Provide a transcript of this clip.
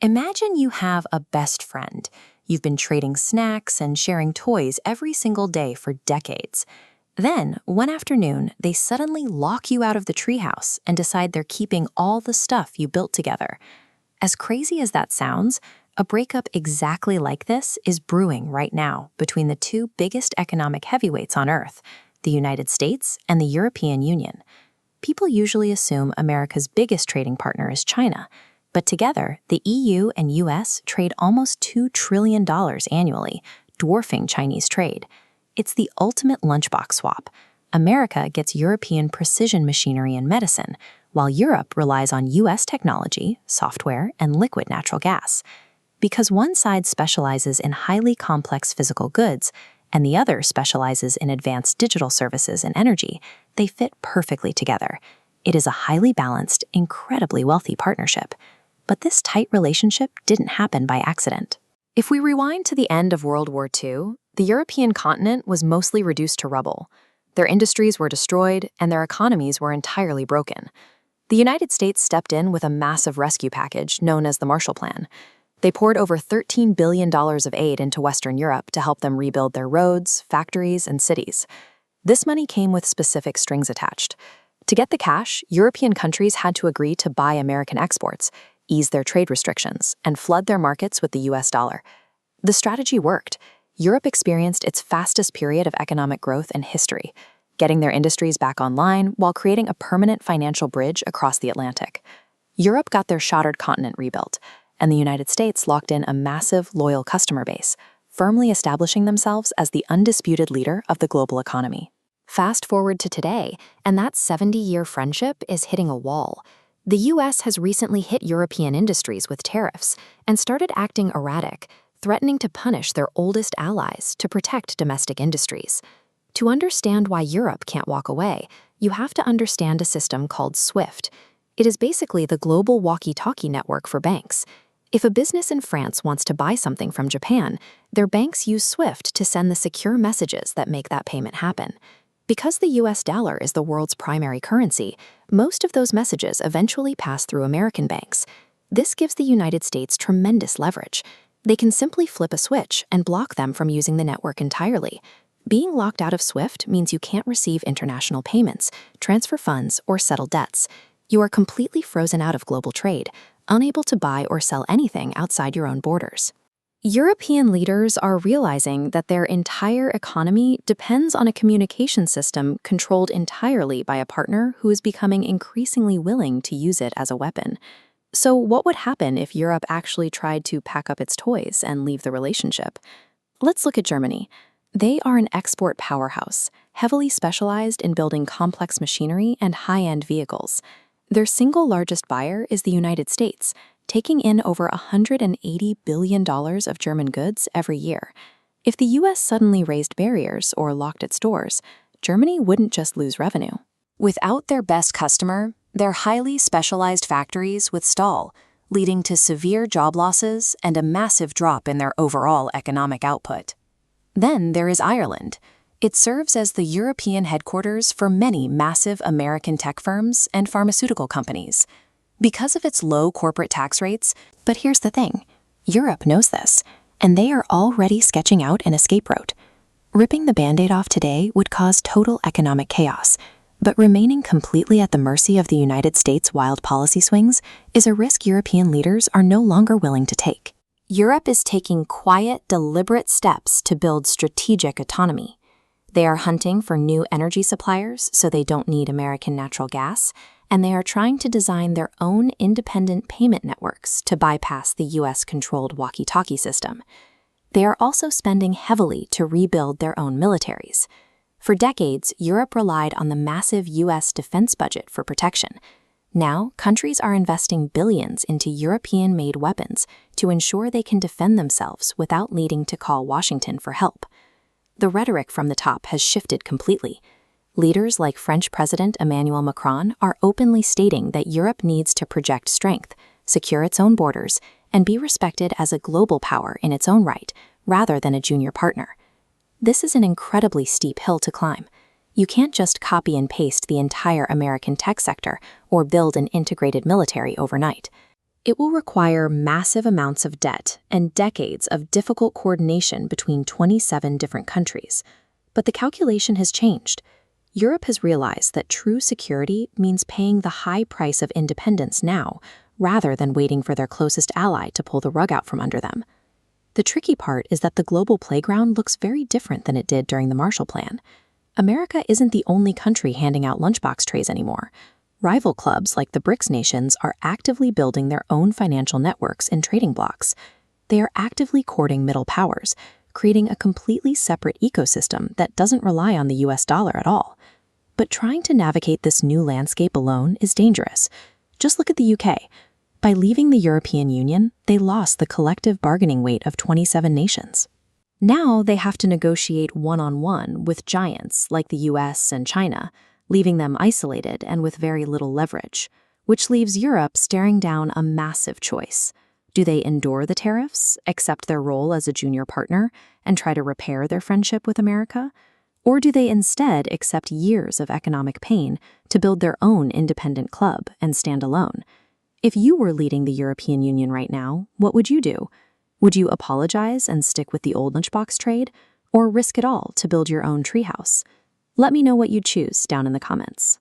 Imagine you have a best friend. You've been trading snacks and sharing toys every single day for decades. Then, one afternoon, they suddenly lock you out of the treehouse and decide they're keeping all the stuff you built together. As crazy as that sounds, a breakup exactly like this is brewing right now between the two biggest economic heavyweights on Earth, the United States and the European Union. People usually assume America's biggest trading partner is China, but together, the EU and US trade almost $2 trillion annually, dwarfing Chinese trade. It's the ultimate lunchbox swap. America gets European precision machinery and medicine, while Europe relies on US technology, software, and liquid natural gas. Because one side specializes in highly complex physical goods, and the other specializes in advanced digital services and energy, they fit perfectly together. It is a highly balanced, incredibly wealthy partnership. But this tight relationship didn't happen by accident. If we rewind to the end of World War II, the European continent was mostly reduced to rubble. Their industries were destroyed, and their economies were entirely broken. The United States stepped in with a massive rescue package known as the Marshall Plan. They poured over $13 billion of aid into Western Europe to help them rebuild their roads, factories, and cities. This money came with specific strings attached. To get the cash, European countries had to agree to buy American exports, ease their trade restrictions, and flood their markets with the US dollar. The strategy worked. Europe experienced its fastest period of economic growth in history, getting their industries back online while creating a permanent financial bridge across the Atlantic. Europe got their shattered continent rebuilt, and the United States locked in a massive, loyal customer base, firmly establishing themselves as the undisputed leader of the global economy. Fast forward to today, and that 70-year friendship is hitting a wall. The US has recently hit European industries with tariffs and started acting erratic, threatening to punish their oldest allies to protect domestic industries. To understand why Europe can't walk away, you have to understand a system called SWIFT. It is basically the global walkie-talkie network for banks. If a business in France wants to buy something from Japan, their banks use SWIFT to send the secure messages that make that payment happen. Because the US dollar is the world's primary currency, most of those messages eventually pass through American banks. This gives the United States tremendous leverage. They can simply flip a switch and block them from using the network entirely. Being locked out of SWIFT means you can't receive international payments, transfer funds, or settle debts. You are completely frozen out of global trade, unable to buy or sell anything outside your own borders. European leaders are realizing that their entire economy depends on a communication system controlled entirely by a partner who is becoming increasingly willing to use it as a weapon. So what would happen if Europe actually tried to pack up its toys and leave the relationship? Let's look at Germany. They are an export powerhouse, heavily specialized in building complex machinery and high-end vehicles. Their single largest buyer is the United States, taking in over $180 billion of German goods every year. If the US suddenly raised barriers or locked its doors, Germany wouldn't just lose revenue. Without their best customer, their highly specialized factories would stall, leading to severe job losses and a massive drop in their overall economic output. Then there is Ireland. It serves as the European headquarters for many massive American tech firms and pharmaceutical companies. Because of its low corporate tax rates, but here's the thing, Europe knows this, and they are already sketching out an escape route. Ripping the Band-Aid off today would cause total economic chaos, but remaining completely at the mercy of the United States' wild policy swings is a risk European leaders are no longer willing to take. Europe is taking quiet, deliberate steps to build strategic autonomy. They are hunting for new energy suppliers so they don't need American natural gas, and they are trying to design their own independent payment networks to bypass the US-controlled walkie-talkie system. They are also spending heavily to rebuild their own militaries. For decades, Europe relied on the massive US defense budget for protection. Now, countries are investing billions into European-made weapons to ensure they can defend themselves without needing to call Washington for help. The rhetoric from the top has shifted completely. Leaders like French President Emmanuel Macron are openly stating that Europe needs to project strength, secure its own borders, and be respected as a global power in its own right, rather than a junior partner. This is an incredibly steep hill to climb. You can't just copy and paste the entire American tech sector or build an integrated military overnight. It will require massive amounts of debt and decades of difficult coordination between 27 different countries. But the calculation has changed. Europe has realized that true security means paying the high price of independence now, rather than waiting for their closest ally to pull the rug out from under them. The tricky part is that the global playground looks very different than it did during the Marshall Plan. America isn't the only country handing out lunchbox trays anymore. Rival clubs like the BRICS nations are actively building their own financial networks and trading blocs. They are actively courting middle powers, creating a completely separate ecosystem that doesn't rely on the US dollar at all. But trying to navigate this new landscape alone is dangerous. Just look at the UK. By leaving the European Union, they lost the collective bargaining weight of 27 nations. Now they have to negotiate one-on-one with giants like the US and China, leaving them isolated and with very little leverage, which leaves Europe staring down a massive choice. Do they endure the tariffs, accept their role as a junior partner, and try to repair their friendship with America? Or do they instead accept years of economic pain to build their own independent club and stand alone? If you were leading the European Union right now, what would you do? Would you apologize and stick with the old lunchbox trade, or risk it all to build your own treehouse? Let me know what you'd choose down in the comments.